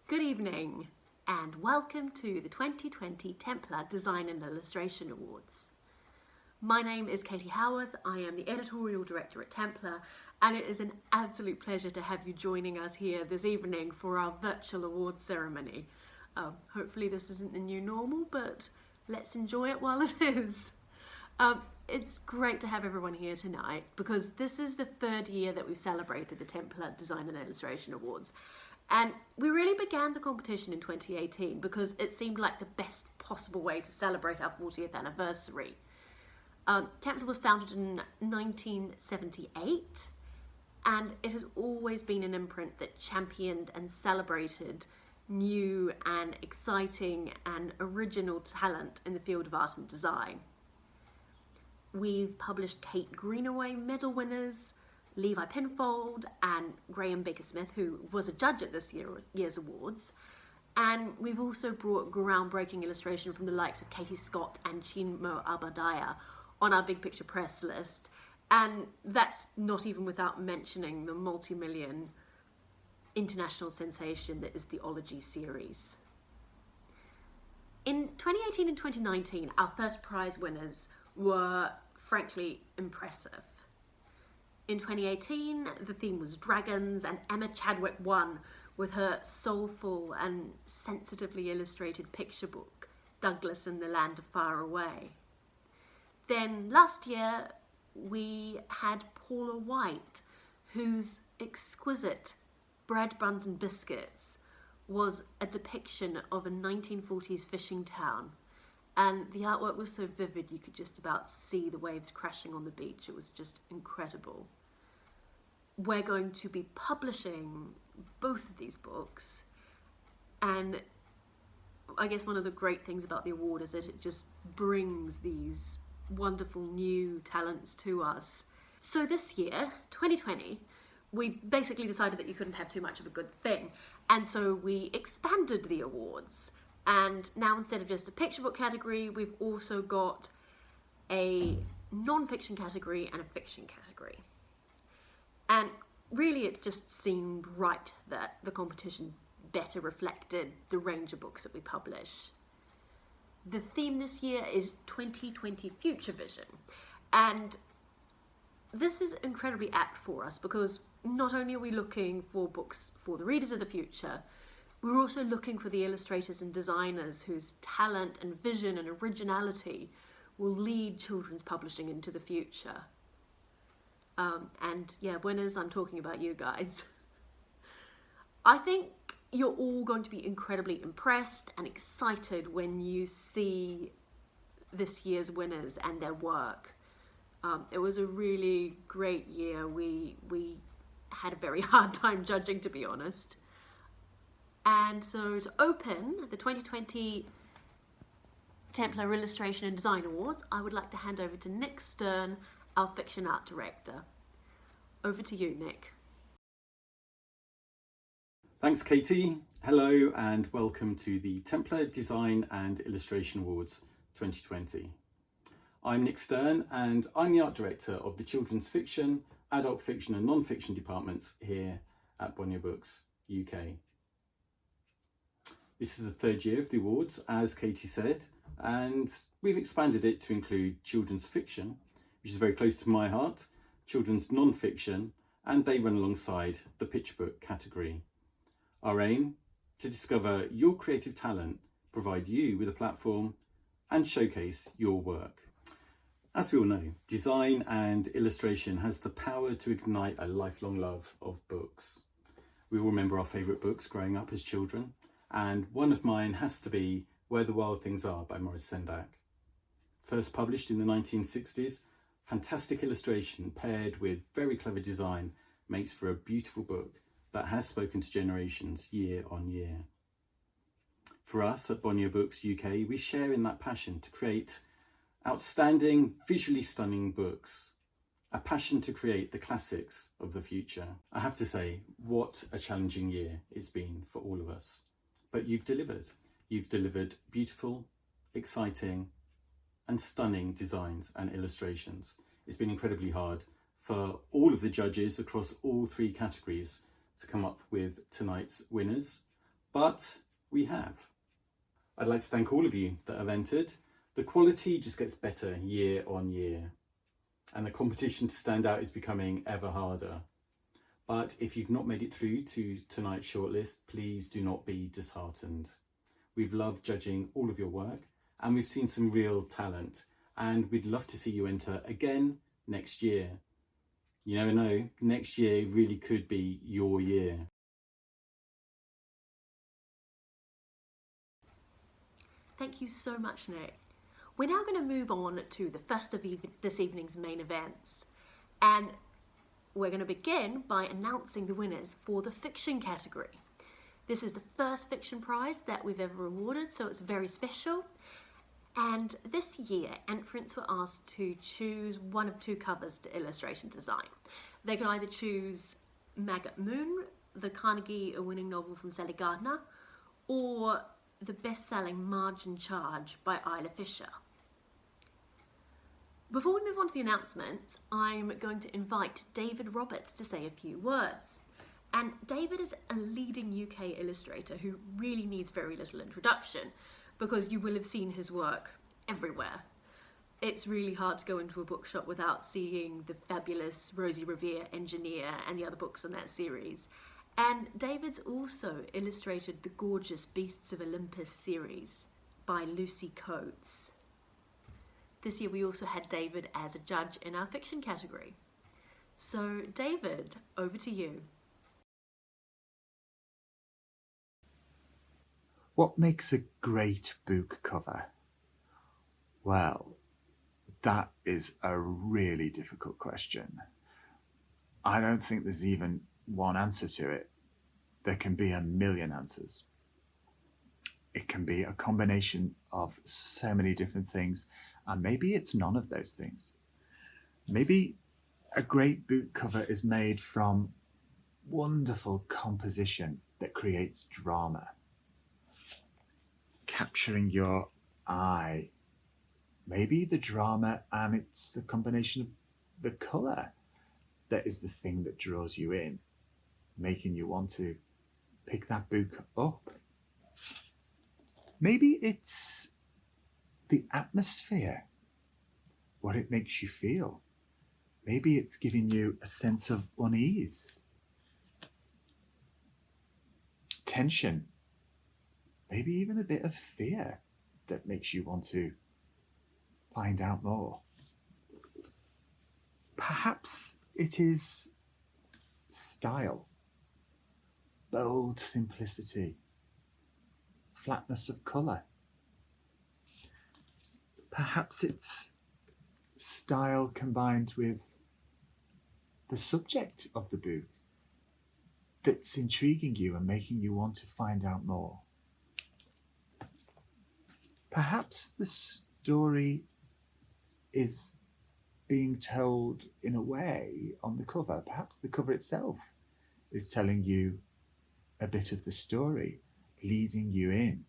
Good evening and welcome to the 2020 Templar Design and Illustration Awards. My name is Katie Howarth, I am the editorial director at Templar, and it is an absolute pleasure to have you joining us here this evening for our virtual awards ceremony. Hopefully this isn't the new normal, but let's enjoy it while it is. It's great to have everyone here tonight because this is the third year that we've celebrated the Templar Design and Illustration Awards. And we really began the competition in 2018 because it seemed like the best possible way to celebrate our 40th anniversary. Templar was founded in 1978 and it has always been an imprint that championed and celebrated new and exciting and original talent in the field of art and design. We've published Kate Greenaway medal winners, Levi Pinfold and Graham Baker-Smith, who was a judge at this year's awards. And we've also brought groundbreaking illustration from the likes of Katie Scott and Chinmo Abadaya on our Big Picture Press list. And that's not even without mentioning the multi-million international sensation that is the Ology series. In 2018 and 2019, our first prize winners were frankly impressive. In 2018, the theme was dragons, and Emma Chadwick won with her soulful and sensitively illustrated picture book, Douglas and the Land Far Away. Then last year, we had Paula White, whose exquisite Bread, Buns and Biscuits was a depiction of a 1940s fishing town. And the artwork was so vivid you could just about see the waves crashing on the beach. It was just incredible. We're going to be publishing both of these books, and I guess one of the great things about the award is that it just brings these wonderful new talents to us. So this year, 2020, we basically decided that you couldn't have too much of a good thing, and so we expanded the awards. And now instead of just a picture book category, we've also got a non-fiction category and a fiction category. And really it just seemed right that the competition better reflected the range of books that we publish. The theme this year is 2020 Future Vision. And this is incredibly apt for us because not only are we looking for books for the readers of the future, we're also looking for the illustrators and designers whose talent and vision and originality will lead children's publishing into the future. And yeah, winners, I'm talking about you guys. I think you're all going to be incredibly impressed and excited when you see this year's winners and their work. It was a really great year. We had a very hard time judging, to be honest. And so to open the 2020 Templar Illustration and Design Awards, I would like to hand over to Nick Stern, our Fiction Art Director. Over to you, Nick. Thanks, Katie. Hello and welcome to the Templar Design and Illustration Awards 2020. I'm Nick Stern and I'm the Art Director of the Children's Fiction, Adult Fiction and Non-Fiction departments here at Bonnier Books, UK. This is the third year of the awards, as Katie said, and we've expanded it to include children's fiction, which is very close to my heart, children's non-fiction, and they run alongside the picture book category. Our aim? To discover your creative talent, provide you with a platform, and showcase your work. As we all know, design and illustration has the power to ignite a lifelong love of books. We all remember our favourite books growing up as children, and one of mine has to be Where the Wild Things Are by Maurice Sendak. First published in the 1960s, fantastic illustration paired with very clever design makes for a beautiful book that has spoken to generations year on year. For us at Bonnier Books UK, we share in that passion to create outstanding, visually stunning books, a passion to create the classics of the future. I have to say, what a challenging year it's been for all of us. But you've delivered. You've delivered beautiful, exciting, and stunning designs and illustrations. It's been incredibly hard for all of the judges across all three categories to come up with tonight's winners, but we have. I'd like to thank all of you that have entered. The quality just gets better year on year, and the competition to stand out is becoming ever harder. But if you've not made it through to tonight's shortlist, please do not be disheartened. We've loved judging all of your work, and we've seen some real talent, and we'd love to see you enter again next year. You never know, next year really could be your year. Thank you so much, Nick. We're now going to move on to the first of this evening's main events, and we're going to begin by announcing the winners for the fiction category. This is the first fiction prize that we've ever awarded, so it's very special. And this year, entrants were asked to choose one of two covers to illustrate and design. They can either choose Maggot Moon, the Carnegie-winning novel from Sally Gardner, or the best-selling Margin Charge by Isla Fisher. Before we move on to the announcements, I'm going to invite David Roberts to say a few words. And David is a leading UK illustrator who really needs very little introduction, because you will have seen his work everywhere. It's really hard to go into a bookshop without seeing the fabulous Rosie Revere Engineer and the other books in that series. And David's also illustrated the gorgeous Beasts of Olympus series by Lucy Coates. This year we also had David as a judge in our fiction category. So David, over to you. What makes a great book cover? Well, that is a really difficult question. I don't think there's even one answer to it. There can be a million answers. It can be a combination of so many different things, and maybe it's none of those things. Maybe a great book cover is made from wonderful composition that creates drama, capturing your eye. Maybe the drama, and it's a combination of the colour that is the thing that draws you in, making you want to pick that book up. Maybe it's the atmosphere, what it makes you feel. Maybe it's giving you a sense of unease, tension, maybe even a bit of fear that makes you want to find out more. Perhaps it is style, bold simplicity, flatness of colour. Perhaps it's style combined with the subject of the book that's intriguing you and making you want to find out more. Perhaps the story is being told in a way on the cover. Perhaps the cover itself is telling you a bit of the story, leading you in,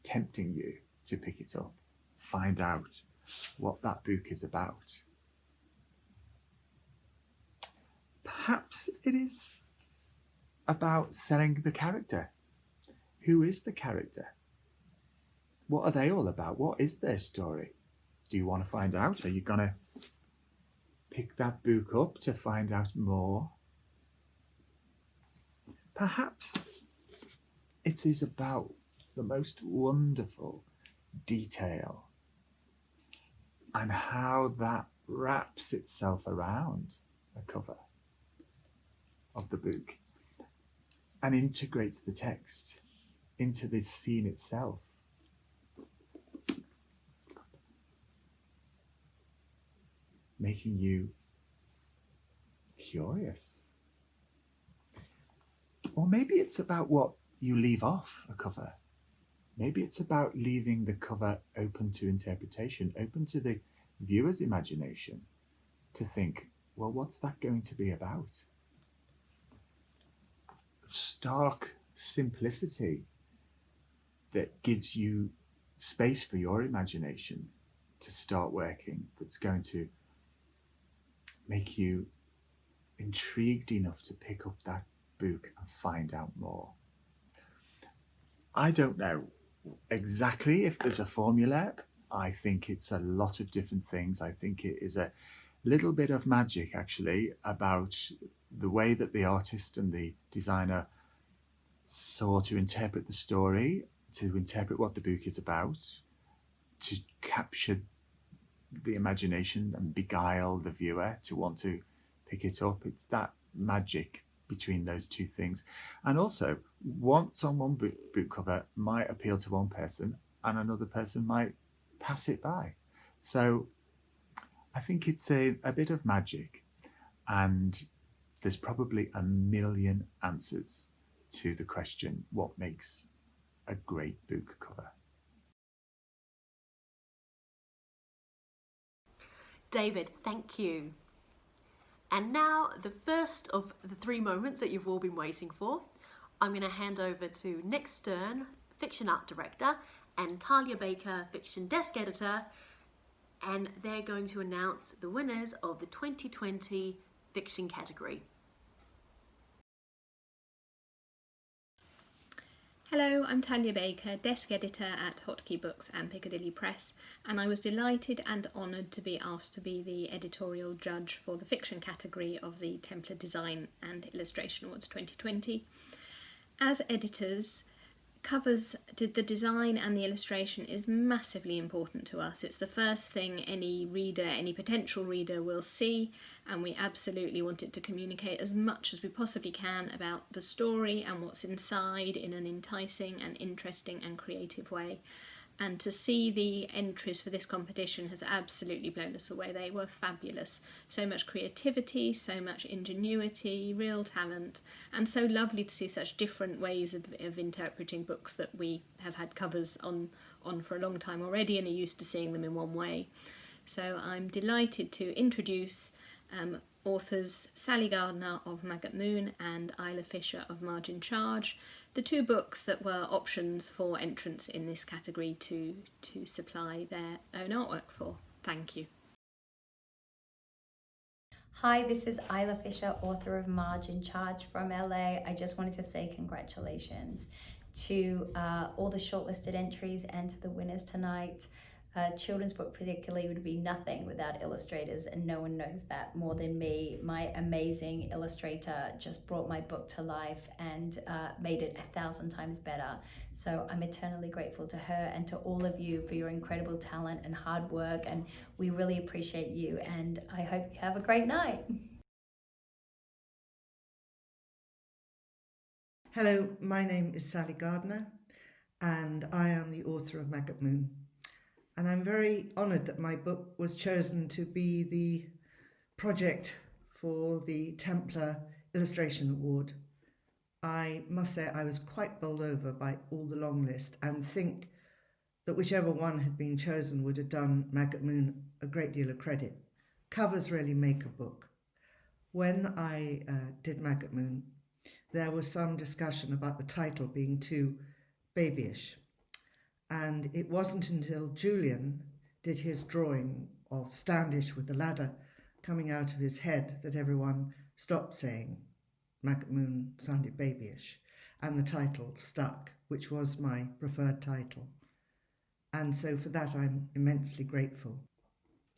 tempting you to pick it up, find out what that book is about. Perhaps it is about selling the character. Who is the character? What are they all about? What is their story? Do you want to find out? Are you going to pick that book up to find out more? Perhaps it is about the most wonderful detail and how that wraps itself around the cover of the book and integrates the text into the scene itself. Making you curious. Or maybe it's about what you leave off a cover. Maybe it's about leaving the cover open to interpretation, open to the viewer's imagination to think, well, what's that going to be about? Stark simplicity that gives you space for your imagination to start working, that's going to make you intrigued enough to pick up that book and find out more. I don't know exactly if there's a formula. I think it's a lot of different things. I think it is a little bit of magic, actually, about the way that the artist and the designer saw to interpret the story, to interpret what the book is about, to capture the imagination and beguile the viewer to want to pick it up. It's that magic between those two things. And also, what's on one book cover might appeal to one person and another person might pass it by. So I think it's a bit of magic, and there's probably a million answers to the question, what makes a great book cover? David, thank you. And now the first of the 3 moments that you've all been waiting for. I'm going to hand over to Nick Stern, Fiction Art Director, and Talia Baker, Fiction Desk Editor, and they're going to announce the winners of the 2020 Fiction category. Hello, I'm Talia Baker, Desk Editor at Hotkey Books and Piccadilly Press, and I was delighted and honoured to be asked to be the editorial judge for the fiction category of the Templar Design and Illustration Awards 2020. As editors, the design and the illustration is massively important to us. It's the first thing any reader, any potential reader will see, and we absolutely want it to communicate as much as we possibly can about the story and what's inside in an enticing and interesting and creative way. And to see the entries for this competition has absolutely blown us away. They were fabulous. So much creativity, so much ingenuity, real talent, and so lovely to see such different ways of interpreting books that we have had covers on for a long time already and are used to seeing them in one way. So I'm delighted to introduce authors Sally Gardner of Maggot Moon and Isla Fisher of Margin Charge, the 2 books that were options for entrance in this category to supply their own artwork for. Thank you. Hi, this is Isla Fisher, author of Margin Charge from LA. I just wanted to say congratulations to all the shortlisted entries and to the winners tonight. Children's book particularly would be nothing without illustrators, and no one knows that more than me. My amazing illustrator just brought my book to life and made it 1,000 times better. So I'm eternally grateful to her and to all of you for your incredible talent and hard work, and we really appreciate you, and I hope you have a great night. Hello, my name is Sally Gardner and I am the author of Maggot Moon. And I'm very honoured that my book was chosen to be the project for the Templar Illustration Award. I must say I was quite bowled over by all the long list and think that whichever one had been chosen would have done Maggot Moon a great deal of credit. Covers really make a book. When I did Maggot Moon, there was some discussion about the title being too babyish. And it wasn't until Julian did his drawing of Standish with the ladder coming out of his head that everyone stopped saying Maggot Moon sounded babyish, and the title stuck, which was my preferred title. And so for that I'm immensely grateful.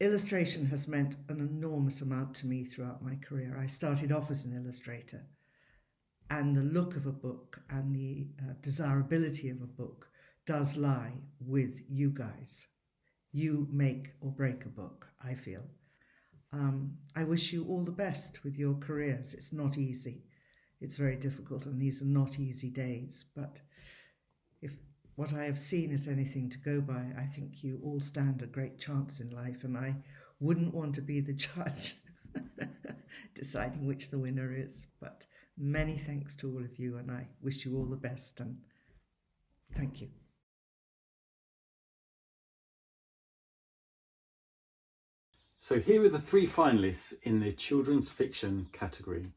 Illustration has meant an enormous amount to me throughout my career. I started off as an illustrator, and the look of a book and the desirability of a book does lie with you guys. You make or break a book, I feel. I wish you all the best with your careers. It's not easy. It's very difficult, and these are not easy days. But if what I have seen is anything to go by, I think you all stand a great chance in life, and I wouldn't want to be the judge deciding which the winner is. But many thanks to all of you, and I wish you all the best, and thank you. So here are the 3 finalists in the children's fiction category.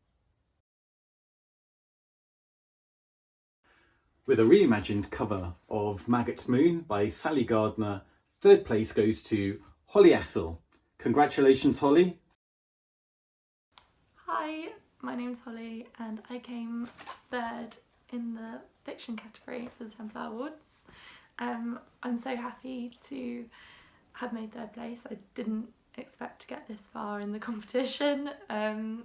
With a reimagined cover of Maggot Moon by Sally Gardner, 3rd place goes to Holly Assel. Congratulations, Holly. Hi, my name's Holly and I came 3rd in the fiction category for the Templar Awards. I'm so happy to have made third place. I didn't expect to get this far in the competition.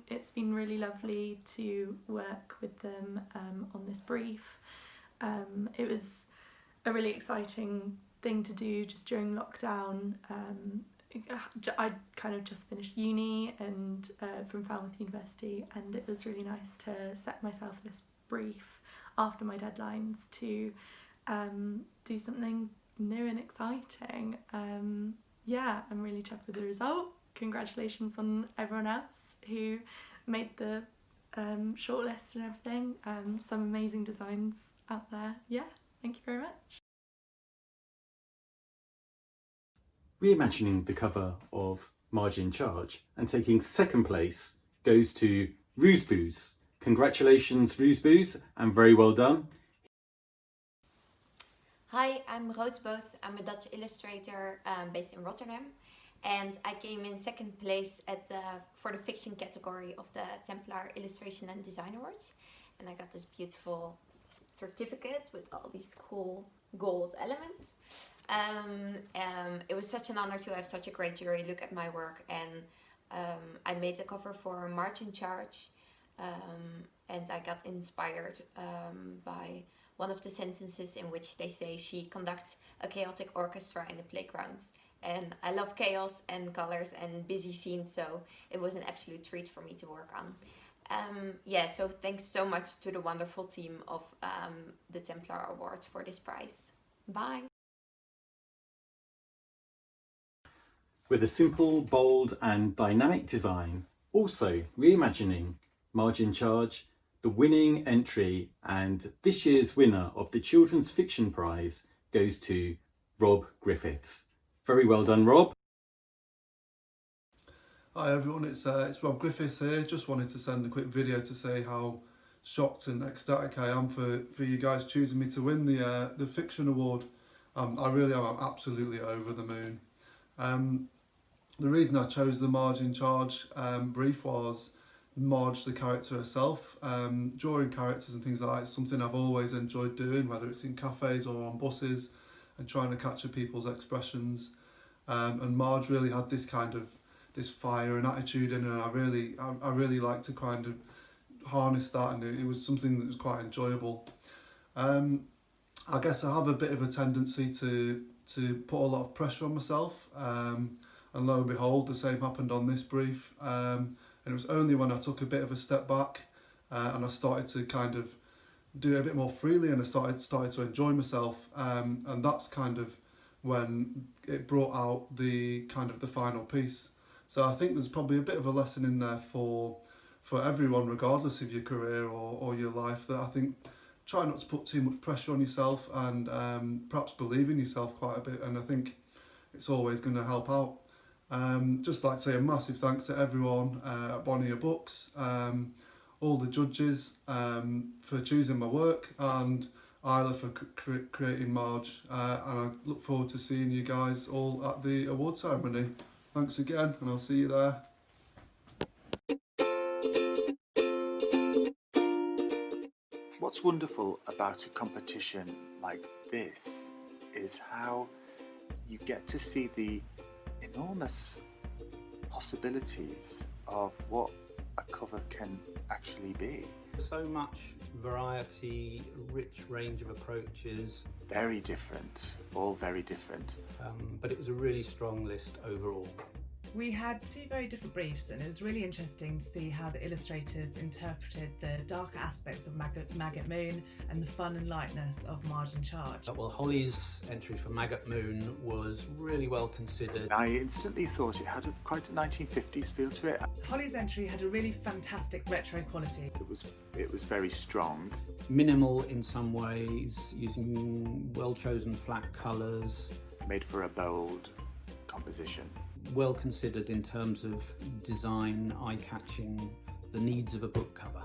It's been really lovely to work with them on this brief. It was a really exciting thing to do just during lockdown. I'd kind of just finished uni and from Falmouth University, and it was really nice to set myself this brief after my deadlines to do something new and exciting. Yeah, I'm really chuffed with the result. Congratulations on everyone else who made the shortlist and everything. Some amazing designs out there. Yeah, thank you very much. Reimagining the cover of Margin Charge and taking second place goes to Rooseboos. Congratulations, Rooseboos, and very well done. Hi, I'm Roos Boos. I'm a Dutch illustrator based in Rotterdam, and I came in second place for the fiction category of the Templar Illustration and Design Awards, and I got this beautiful certificate with all these cool gold elements. It was such an honor to have such a great jury look at my work, and I made the cover for Margin Charge, and I got inspired by one of the sentences in which they say she conducts a chaotic orchestra in the playgrounds. And I love chaos and colors and busy scenes, so it was an absolute treat for me to work on. Yeah, so thanks so much to the wonderful team of the Templar Awards for this prize. Bye! With a simple, bold and dynamic design, also reimagining Margin Charge, the winning entry and this year's winner of the Children's Fiction Prize goes to Rob Griffiths. Very well done, Rob. Hi everyone, it's Rob Griffiths here. Just wanted to send a quick video to say how shocked and ecstatic I am for you guys choosing me to win the fiction award. I really am absolutely over the moon. The reason I chose the Margin Charge brief was Marge, the character herself. Drawing characters and things like that is something I've always enjoyed doing, whether it's in cafes or on buses, and trying to capture people's expressions. And Marge really had this kind of fire and attitude in her, and I really like to kind of harness that, and it was something that was quite enjoyable. I guess I have a bit of a tendency to put a lot of pressure on myself, and lo and behold, the same happened on this brief. And it was only when I took a bit of a step back and I started to kind of do it a bit more freely, and I started to enjoy myself, and that's kind of when it brought out the final piece. So I think there's probably a bit of a lesson in there for everyone, regardless of your career or your life, that I think try not to put too much pressure on yourself, and perhaps believe in yourself quite a bit, and I think it's always going to help out. Just like to say a massive thanks to everyone at Bonnier Books, all the judges for choosing my work, and Isla for creating Marge, and I look forward to seeing you guys all at the award ceremony. Thanks again, and I'll see you there. What's wonderful about a competition like this is how you get to see the enormous possibilities of what a cover can actually be. So much variety, rich range of approaches. Very different, all very different. But it was a really strong list overall. We had two very different briefs, and it was really interesting to see how the illustrators interpreted the darker aspects of Maggot Moon and the fun and lightness of Margin Charge. Well, Holly's entry for Maggot Moon was really well considered. I instantly thought it had quite a 1950s feel to it. Holly's entry had a really fantastic retro quality. It was very strong. Minimal in some ways, using well-chosen flat colours. Made for a bold composition. Well considered in terms of design, eye-catching, the needs of a book cover.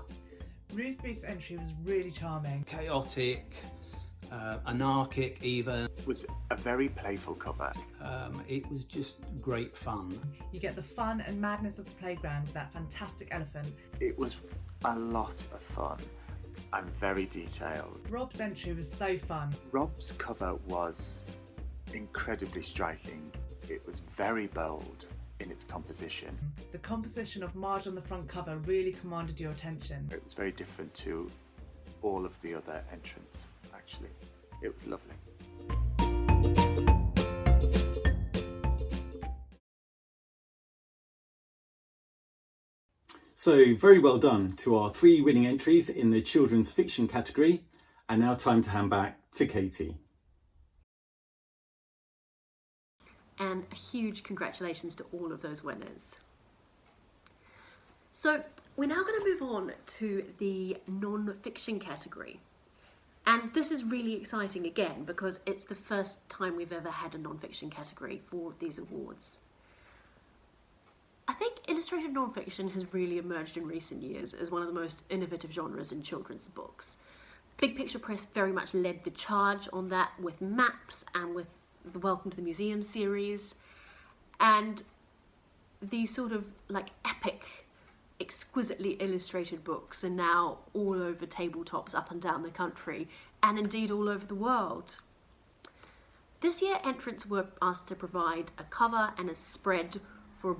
Rooseboos' entry was really charming. Chaotic, anarchic even. It was a very playful cover. It was just great fun. You get the fun and madness of the playground with that fantastic elephant. It was a lot of fun. and very detailed. Rob's entry was so fun. Rob's cover was incredibly striking. It was very bold in its composition. The composition of Marge on the front cover really commanded your attention. It was very different to all of the other entrants, actually. It was lovely. So very well done to our 3 winning entries in the children's fiction category. And now time to hand back to Katie. And a huge congratulations to all of those winners. So we're now going to move on to the non-fiction category. And this is really exciting again because it's the first time we've ever had a non-fiction category for these awards. I think illustrated non-fiction has really emerged in recent years as one of the most innovative genres in children's books. Big Picture Press very much led the charge on that with maps and with the Welcome to the Museum series, and these sort of like epic, exquisitely illustrated books are now all over tabletops up and down the country and indeed all over the world. This year entrants were asked to provide a cover and a spread for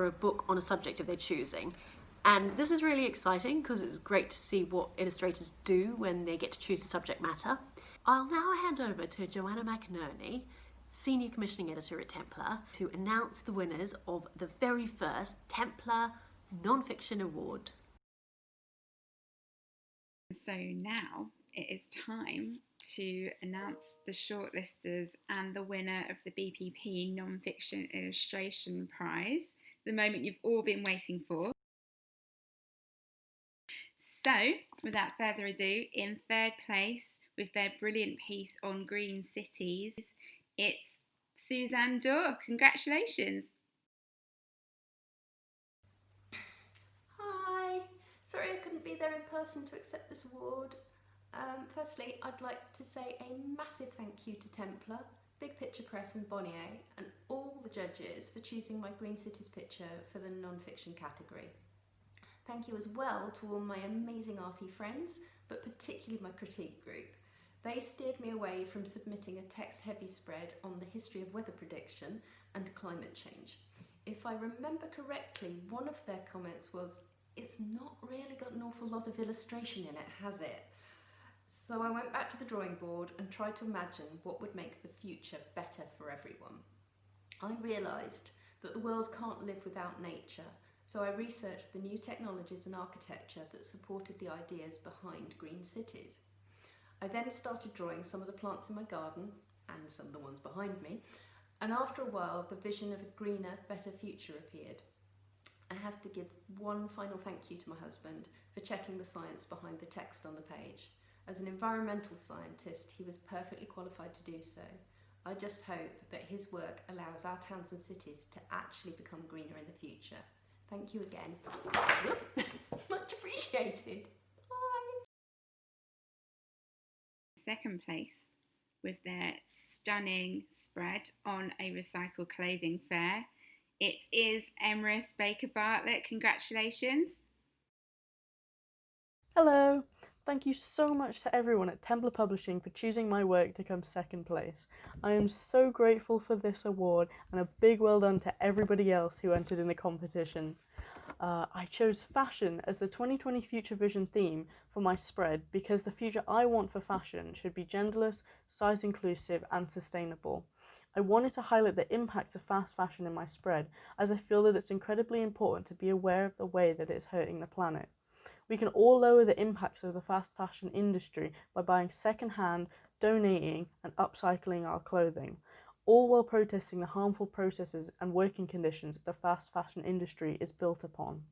a book on a subject of their choosing. And this is really exciting because it's great to see what illustrators do when they get to choose a subject matter. I'll now hand over to Joanna McInerney, Senior Commissioning Editor at Templar, to announce the winners of the very first Templar Non-Fiction Award. So now it is time to announce the shortlisters and the winner of the BPP Non-Fiction Illustration Prize, the moment you've all been waiting for. So, without further ado, in third place with their brilliant piece on green cities, it's Suzanne Dorr. Congratulations. Hi, sorry I couldn't be there in person to accept this award. Firstly, I'd like to say a massive thank you to Templar, Big Picture Press and Bonnier, and all the judges for choosing my Green Cities picture for the non-fiction category. Thank you as well to all my amazing arty friends, but particularly my critique group. They steered me away from submitting a text-heavy spread on the history of weather prediction and climate change. If I remember correctly, one of their comments was, "It's not really got an awful lot of illustration in it, has it?" So I went back to the drawing board and tried to imagine what would make the future better for everyone. I realised that the world can't live without nature, so I researched the new technologies and architecture that supported the ideas behind green cities. I then started drawing some of the plants in my garden, and some of the ones behind me, and after a while the vision of a greener, better future appeared. I have to give one final thank you to my husband for checking the science behind the text on the page. As an environmental scientist, he was perfectly qualified to do so. I just hope that his work allows our towns and cities to actually become greener in the future. Thank you again. Much appreciated. Bye. Second place with their stunning spread on a recycled clothing fair, it is Emrys Baker Bartlett. Congratulations. Hello! Thank you so much to everyone at Templar Publishing for choosing my work to come second place. I am so grateful for this award, and a big well done to everybody else who entered in the competition. I chose fashion as the 2020 Future Vision theme for my spread because the future I want for fashion should be genderless, size inclusive and sustainable. I wanted to highlight the impacts of fast fashion in my spread, as I feel that it's incredibly important to be aware of the way that it's hurting the planet. We can all lower the impacts of the fast fashion industry by buying second-hand, donating and upcycling our clothing, all while protesting the harmful processes and working conditions the fast fashion industry is built upon.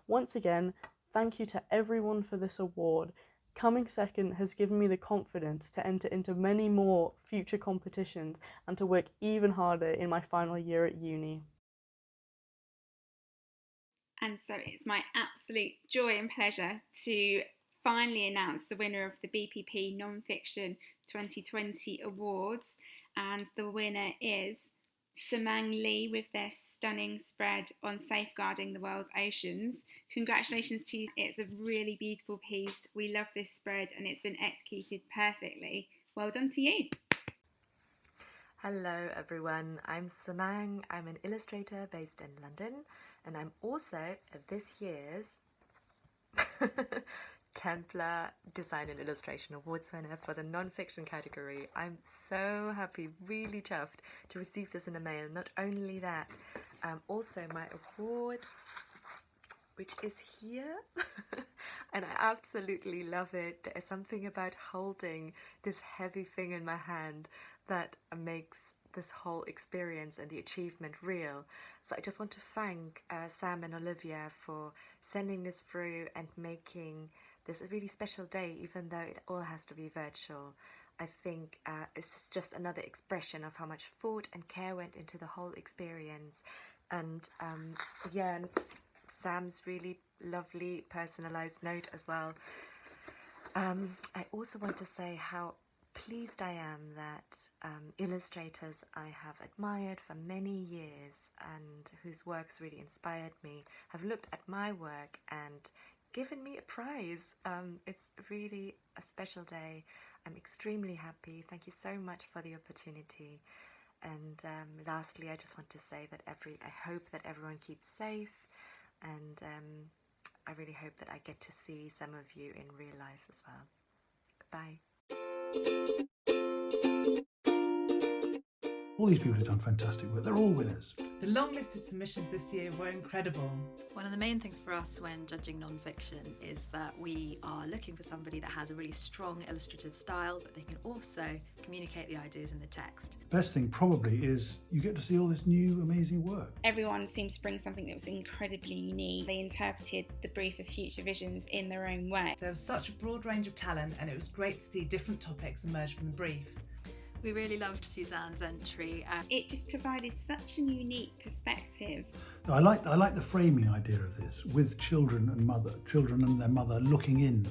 Once again, thank you to everyone for this award. Coming second has given me the confidence to enter into many more future competitions and to work even harder in my final year at uni. And so it's my absolute joy and pleasure to finally announce the winner of the BPP Non-Fiction 2020 Awards. And the winner is Samang Lee with their stunning spread on safeguarding the world's oceans. Congratulations to you. It's a really beautiful piece. We love this spread and it's been executed perfectly. Well done to you. Hello everyone, I'm Samang. I'm an illustrator based in London and I'm also this year's Templar Design and Illustration Awards winner for the non-fiction category. I'm so happy, really chuffed to receive this in the mail. Not only that, also my award, which is here, and I absolutely love it. There's something about holding this heavy thing in my hand that makes this whole experience and the achievement real. So I just want to thank Sam and Olivia for sending this through and making this a really special day, even though it all has to be virtual. I think it's just another expression of how much thought and care went into the whole experience. And yeah, and Sam's really lovely personalized note as well. I also want to say how pleased I am that illustrators I have admired for many years and whose works really inspired me have looked at my work and given me a prize. It's really a special day. I'm extremely happy. Thank you so much for the opportunity. And lastly, I just want to say that I hope that everyone keeps safe, and I really hope that I get to see some of you in real life as well. Goodbye. All these people have done fantastic work. They're all winners. The long list of submissions this year were incredible. One of the main things for us when judging non-fiction is that we are looking for somebody that has a really strong illustrative style, but they can also communicate the ideas in the text. Best thing probably is you get to see all this new amazing work. Everyone seemed to bring something that was incredibly unique. They interpreted the brief of Future Visions in their own way. There was such a broad range of talent and it was great to see different topics emerge from the brief. We really loved Suzanne's entry. It just provided such an unique perspective. I like the framing idea of this, with children and their mother looking into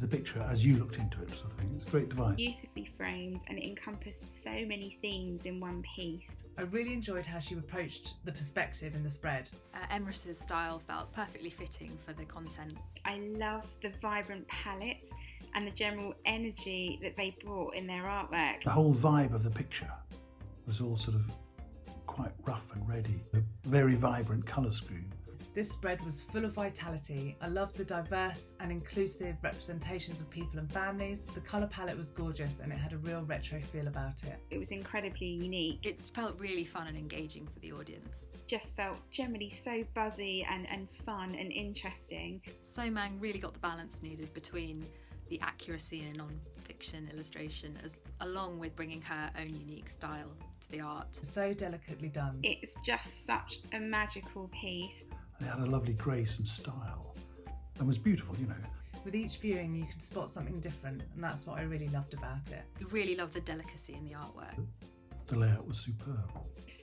the picture as you looked into it, sort of thing. It's a great device. Beautifully framed, and it encompassed so many themes in one piece. I really enjoyed how she approached the perspective in the spread. Emrys's style felt perfectly fitting for the content. I love the vibrant palettes and the general energy that they brought in their artwork. The whole vibe of the picture was all sort of quite rough and ready. A very vibrant colour scheme. This spread was full of vitality. I loved the diverse and inclusive representations of people and families. The colour palette was gorgeous and it had a real retro feel about it. It was incredibly unique. It felt really fun and engaging for the audience. Just felt generally so buzzy and fun and interesting. Samang really got the balance needed between the accuracy in a non-fiction illustration along with bringing her own unique style to the art. So delicately done. It's just such a magical piece. And it had a lovely grace and style and was beautiful, you know. With each viewing you could spot something different and that's what I really loved about it. I really loved the delicacy in the artwork. The layout was superb.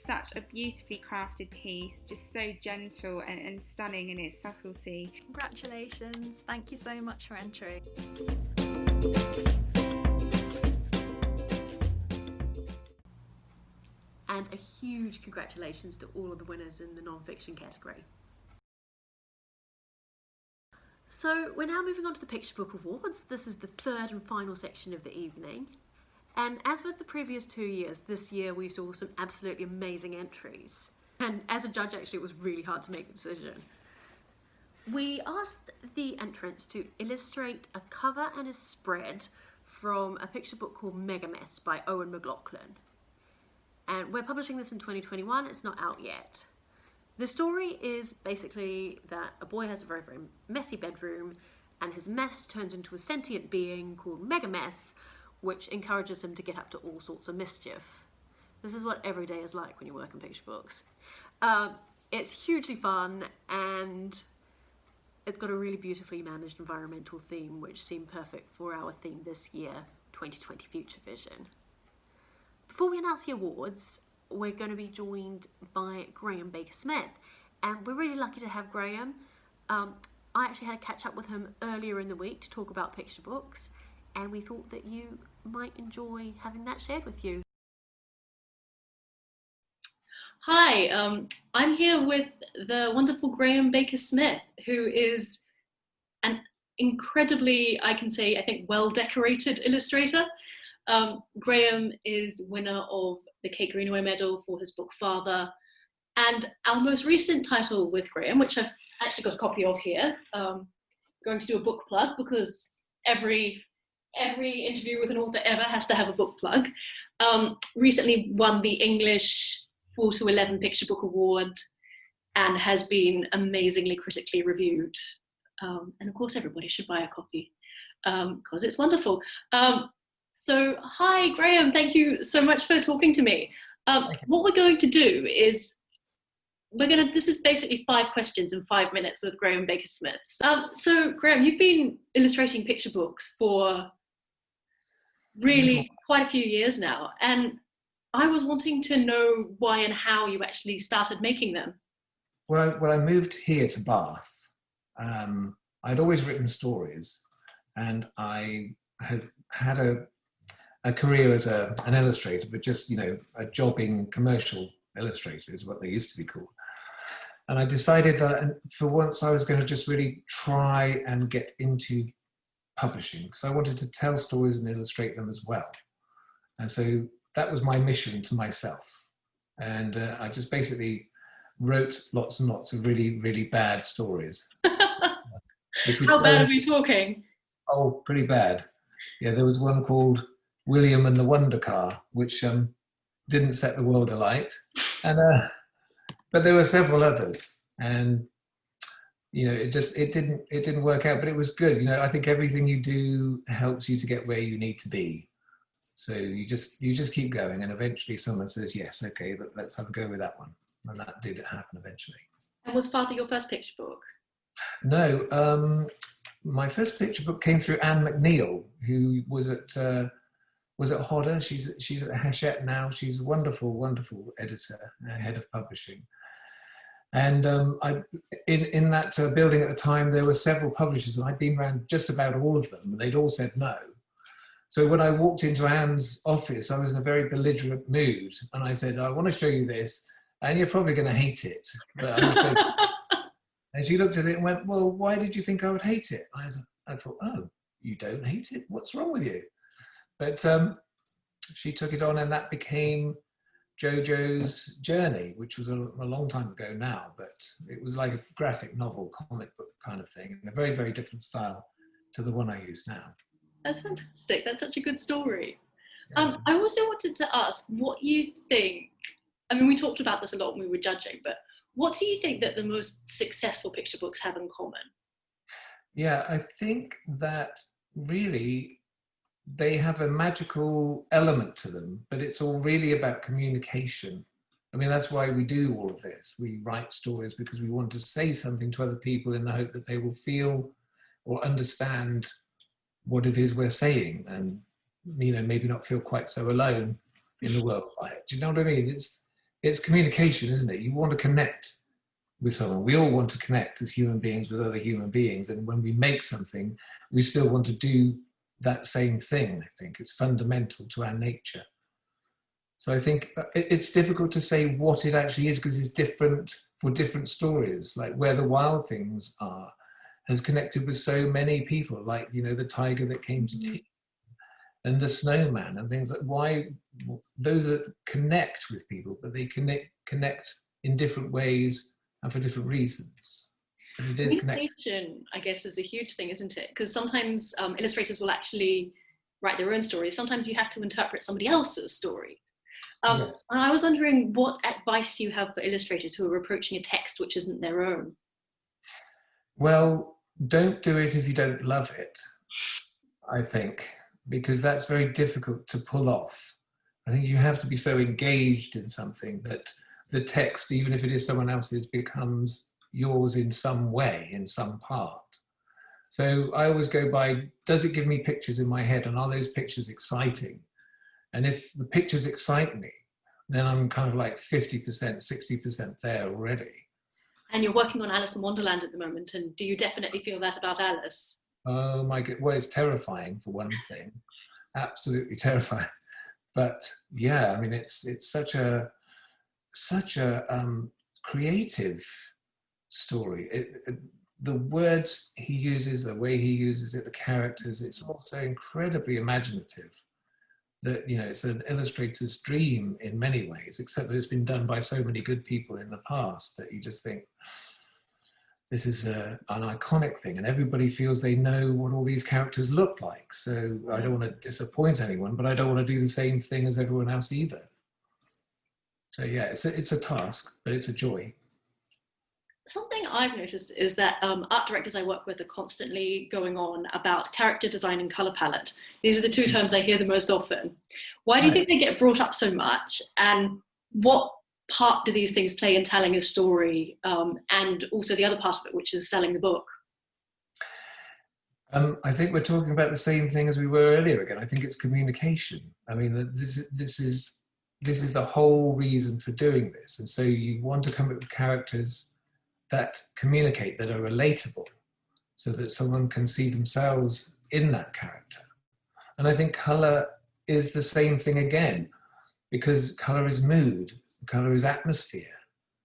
Such a beautifully crafted piece, just so gentle and stunning in its subtlety. Congratulations, thank you so much for entering. And a huge congratulations to all of the winners in the non-fiction category. So we're now moving on to the Picture Book Awards. This is the third and final section of the evening. And as with the previous 2 years, this year we saw some absolutely amazing entries. And as a judge, actually, it was really hard to make a decision. We asked the entrants to illustrate a cover and a spread from a picture book called Mega Mess by Owen McLaughlin. And we're publishing this in 2021, it's not out yet. The story is basically that a boy has a very, very messy bedroom and his mess turns into a sentient being called Mega Mess, which encourages him to get up to all sorts of mischief. This is what every day is like when you work in picture books. It's hugely fun and it's got a really beautifully managed environmental theme which seemed perfect for our theme this year, 2020 Future Vision. Before we announce the awards, we're going to be joined by Graham Baker-Smith, and we're really lucky to have Graham. I actually had a catch up with him earlier in the week to talk about picture books, and we thought that you might enjoy having that shared with you. Hi, I'm here with the wonderful Graham Baker-Smith, who is an incredibly, I can say, I think, well-decorated illustrator. Graham is winner of the Kate Greenaway Medal for his book Father, and our most recent title with Graham, which I've actually got a copy of here, going to do a book plug because every interview with an author ever has to have a book plug, recently won the English 4 to 11 Picture Book Award and has been amazingly critically reviewed. And of course, everybody should buy a copy because it's wonderful. So, hi, Graham. Thank you so much for talking to me. What we're going to do is this is basically 5 questions in 5 minutes with Graham Baker-Smith. So, Graham, you've been illustrating picture books for really quite a few years now, and I was wanting to know why and how you actually started making them. When I moved here to Bath, I'd always written stories, and I had a career as an illustrator, but just, a jobbing commercial illustrator is what they used to be called. And I decided that for once I was going to just really try and get into publishing, because I wanted to tell stories and illustrate them as well. And so that was my mission to myself. And I just basically wrote lots and lots of really, really bad stories. How bad are we talking? Oh, pretty bad. Yeah, there was one called William and the Wonder Car, which didn't set the world alight. And but there were several others, and it didn't work out, but it was good. I think everything you do helps you to get where you need to be. So you just keep going, and eventually someone says, yes, okay, let's have a go with that one. And that did happen eventually. And was Father your first picture book? No, my first picture book came through Anne McNeil, who was at Hodder. She's at Hachette now. She's a wonderful, wonderful editor, head of publishing. And in that building at the time, there were several publishers, and I'd been around just about all of them, and they'd all said no. So when I walked into Anne's office, I was in a very belligerent mood, and I said, I want to show you this, and you're probably going to hate it. But I'm sure. And she looked at it and went, well, why did you think I would hate it? I thought, oh, you don't hate it? What's wrong with you? But she took it on, and that became Jojo's Journey, which was a long time ago now, but it was like a graphic novel, comic book kind of thing, and a very, very different style to the one I use now. That's fantastic. That's such a good story. I also wanted to ask what you think, I mean, we talked about this a lot when we were judging, but what do you think that the most successful picture books have in common? Yeah, I think that really they have a magical element to them, but it's all really about communication. I mean, that's why we do all of this. We write stories because we want to say something to other people in the hope that they will feel or understand what it is we're saying, and maybe not feel quite so alone in the world by it. Do you know what I mean? It's communication, isn't it? You want to connect with someone. We all want to connect as human beings with other human beings, and when we make something, we still want to do that same thing. I think it's fundamental to our nature. So I think it's difficult to say what it actually is, because it's different for different stories. Like Where the Wild Things Are has connected with so many people, like, the tiger that came to tea and the snowman and things like why those that connect with people, but they connect in different ways and for different reasons. And it is communication, I guess, is a huge thing, isn't it? Because sometimes illustrators will actually write their own stories. Sometimes you have to interpret somebody else's story. Yes. And I was wondering what advice you have for illustrators who are approaching a text which isn't their own. Well, don't do it if you don't love it, I think, because that's very difficult to pull off. I think you have to be so engaged in something that the text, even if it is someone else's, becomes yours in some way, in some part. So I always go by, does it give me pictures in my head, and are those pictures exciting? And if the pictures excite me, then I'm kind of like 50%, 60% there already. And you're working on Alice in Wonderland at the moment, and do you definitely feel that about Alice? Oh my God, well, it's terrifying for one thing, absolutely terrifying. But yeah, I mean, it's such a such a creative story. The words he uses, the way he uses it, the characters, it's also incredibly imaginative. That, you know, it's an illustrator's dream in many ways, except that it's been done by so many good people in the past that you just think, this is an iconic thing, and everybody feels they know what all these characters look like. So I don't want to disappoint anyone, but I don't want to do the same thing as everyone else either. So yeah, it's a task, but it's a joy. Something I've noticed is that art directors I work with are constantly going on about character design and color palette. These are the two terms I hear the most often. Why do you think they get brought up so much? And what part do these things play in telling a story? And also the other part of it, which is selling the book? I think we're talking about the same thing as we were earlier again. I think it's communication. I mean, this is the whole reason for doing this. And so you want to come up with characters that communicate, that are relatable, so that someone can see themselves in that character. And I think colour is the same thing again, because colour is mood, colour is atmosphere.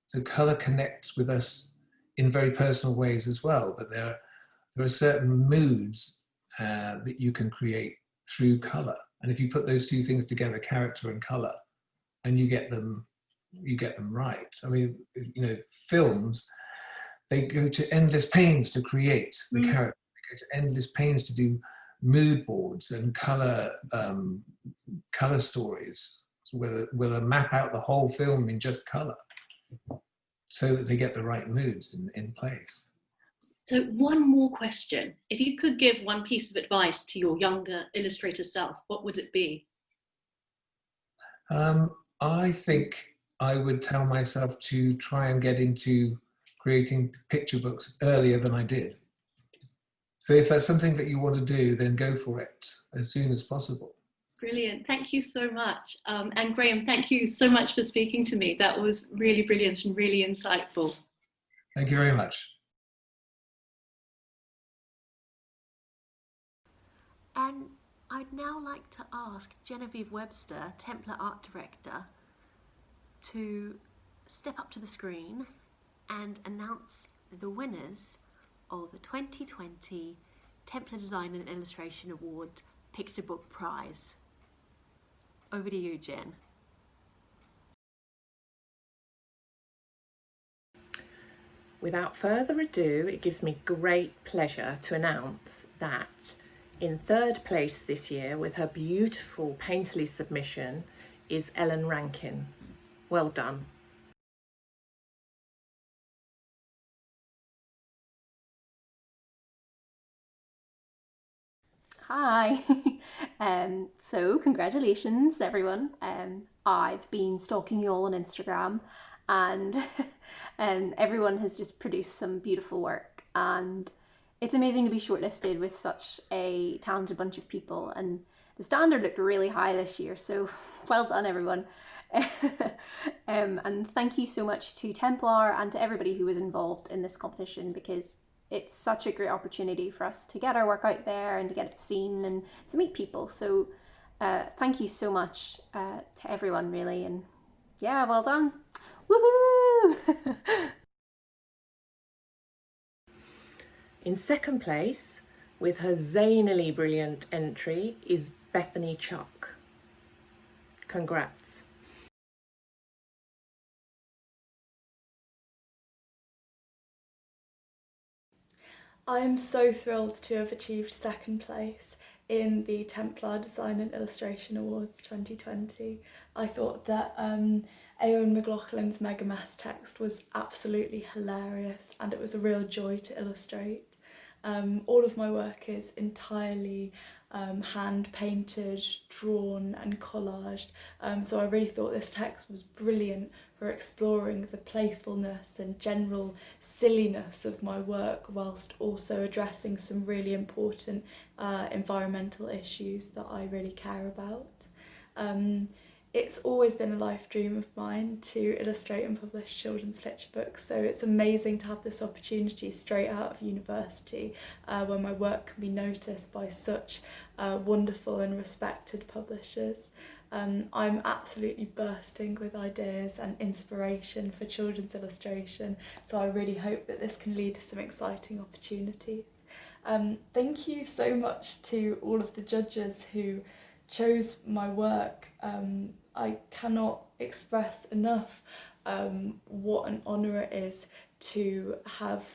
So colour connects with us in very personal ways as well, but there are certain moods that you can create through colour. And if you put those two things together, character and colour, and you get them right. I mean, you know, films, they go to endless pains to create the character. They go to endless pains to do mood boards and color stories. So we'll map out the whole film in just color, so that they get the right moods in place. So one more question. If you could give one piece of advice to your younger illustrator self, what would it be? I think I would tell myself to try and get into creating picture books earlier than I did. So if that's something that you want to do, then go for it as soon as possible. Brilliant. Thank you so much. And Graham, thank you so much for speaking to me. That was really brilliant and really insightful. Thank you very much. And I'd now like to ask Genevieve Webster, Templar Art Director, to step up to the screen and announce the winners of the 2020 Templar Design and Illustration Award Picture Book Prize. Over to you, Jen. Without further ado, it gives me great pleasure to announce that in third place this year with her beautiful painterly submission is Ellen Rankin. Well done. Hi. So congratulations everyone. I've been stalking you all on Instagram, and everyone has just produced some beautiful work, and it's amazing to be shortlisted with such a talented bunch of people, and the standard looked really high this year, so well done everyone. And thank you so much to Templar and to everybody who was involved in this competition, because it's such a great opportunity for us to get our work out there and to get it seen and to meet people. So thank you so much to everyone, really. And yeah, well done. Woohoo! In second place, with her zanily brilliant entry, is Bethany Chuck. Congrats. I am so thrilled to have achieved second place in the Templar Design and Illustration Awards 2020. I thought that Eoin McLaughlin's Megamass text was absolutely hilarious, and it was a real joy to illustrate. All of my work is entirely hand painted, drawn and collaged, so I really thought this text was brilliant for exploring the playfulness and general silliness of my work, whilst also addressing some really important environmental issues that I really care about. It's always been a life dream of mine to illustrate and publish children's literature books, so it's amazing to have this opportunity straight out of university, where my work can be noticed by such wonderful and respected publishers. I'm absolutely bursting with ideas and inspiration for children's illustration, so I really hope that this can lead to some exciting opportunities. Thank you so much to all of the judges who chose my work. I cannot express enough what an honour it is to have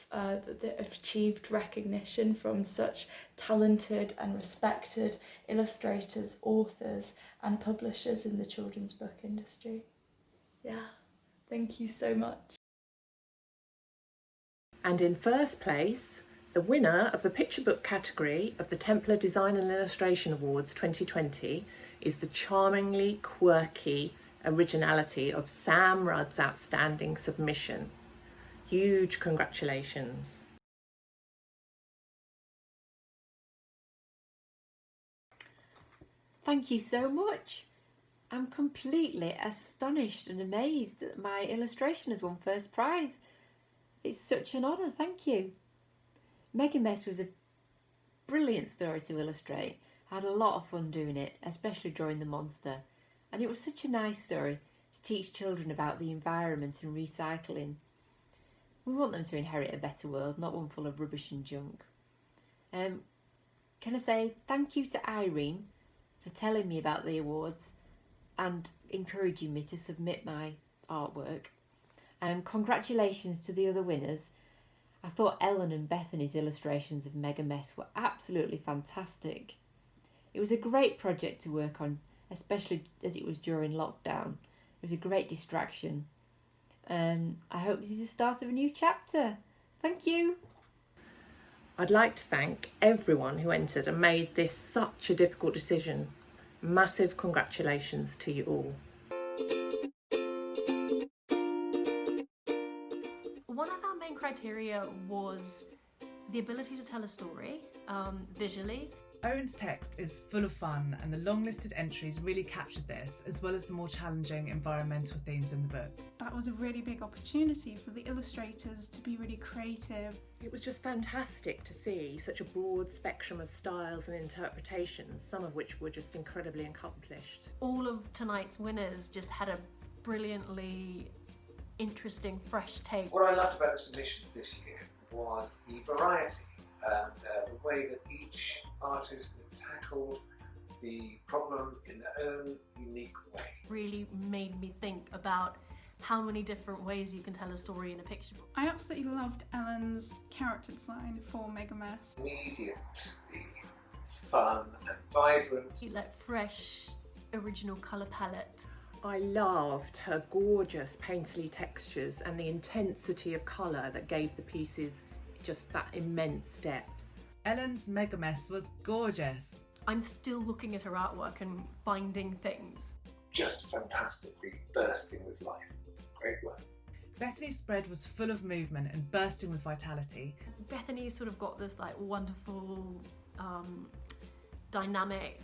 achieved recognition from such talented and respected illustrators, authors and publishers in the children's book industry. Yeah, thank you so much. And in first place, the winner of the picture book category of the Templar Design and Illustration Awards 2020 is the charmingly quirky originality of Sam Rudd's outstanding submission. Huge congratulations. Thank you so much. I'm completely astonished and amazed that my illustration has won first prize. It's such an honour, thank you. Mega Mess was a brilliant story to illustrate. I had a lot of fun doing it, especially drawing the monster. And it was such a nice story to teach children about the environment and recycling. We want them to inherit a better world, not one full of rubbish and junk. Can I say thank you to Irene for telling me about the awards and encouraging me to submit my artwork. And congratulations to the other winners. I thought Ellen and Bethany's illustrations of Mega Mess were absolutely fantastic. It was a great project to work on, especially as it was during lockdown. It was a great distraction. I hope this is the start of a new chapter. Thank you. I'd like to thank everyone who entered and made this such a difficult decision. Massive congratulations to you all. One of our main criteria was the ability to tell a story visually. Owen's text is full of fun, and the long listed entries really captured this, as well as the more challenging environmental themes in the book. That was a really big opportunity for the illustrators to be really creative. It was just fantastic to see such a broad spectrum of styles and interpretations, some of which were just incredibly accomplished. All of tonight's winners just had a brilliantly interesting, fresh take. What I loved about the submissions this year was the variety and the way that each artist had tackled the problem in their own unique way. Really made me think about how many different ways you can tell a story in a picture book. I absolutely loved Ellen's character design for Mega Mess. Immediate, fun and vibrant. Like fresh, original colour palette. I loved her gorgeous painterly textures and the intensity of colour that gave the pieces just that immense depth. Ellen's Mega Mess was gorgeous. I'm still looking at her artwork and finding things. Just fantastically bursting with life. Great work. Bethany's spread was full of movement and bursting with vitality. Bethany's sort of got this like wonderful, dynamic,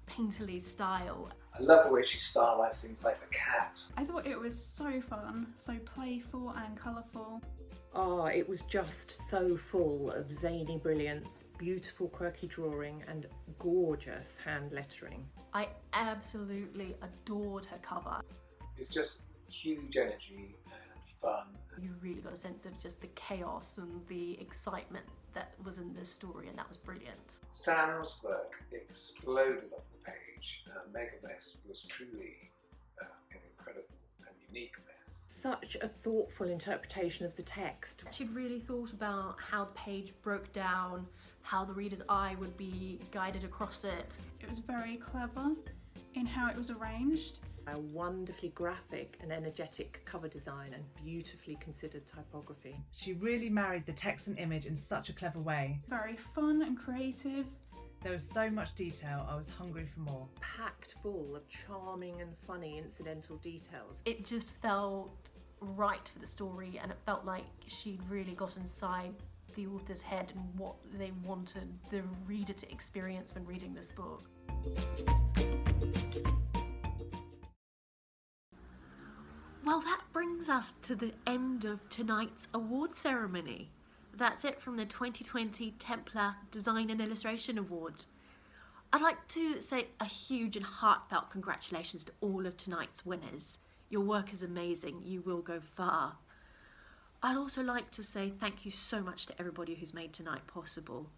painterly style. I love the way she stylised things like the cat. I thought it was so fun, so playful and colourful. Oh, it was just so full of zany brilliance, beautiful quirky drawing and gorgeous hand lettering. I absolutely adored her cover. It's just huge energy and fun. You really got a sense of just the chaos and the excitement that was in this story, and that was brilliant. Sam's work exploded off the page. Mega Mess was truly an incredible and unique mess. Such a thoughtful interpretation of the text. She'd really thought about how the page broke down, how the reader's eye would be guided across it. It was very clever in how it was arranged. A wonderfully graphic and energetic cover design and beautifully considered typography. She really married the text and image in such a clever way. Very fun and creative. There was so much detail, I was hungry for more. Packed full of charming and funny incidental details. It just felt right for the story, and it felt like she'd really got inside the author's head and what they wanted the reader to experience when reading this book. Well, that brings us to the end of tonight's award ceremony. That's it from the 2020 Templar Design and Illustration Awards. I'd like to say a huge and heartfelt congratulations to all of tonight's winners. Your work is amazing. You will go far. I'd also like to say thank you so much to everybody who's made tonight possible.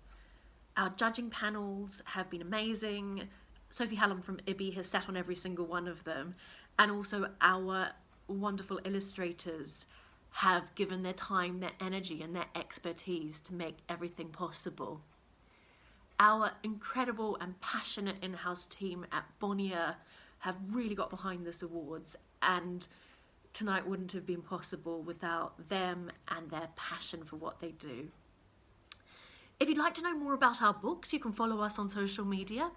Our judging panels have been amazing. Sophie Hallam from IBI has sat on every single one of them, and also our wonderful illustrators have given their time, their energy and their expertise to make everything possible. Our incredible and passionate in-house team at Bonnier have really got behind this awards, and tonight wouldn't have been possible without them and their passion for what they do. If you'd like to know more about our books, you can follow us on social media.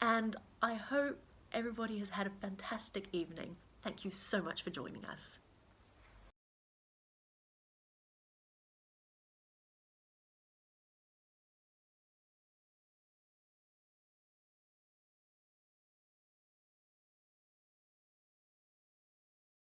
And I hope everybody has had a fantastic evening. Thank you so much for joining us.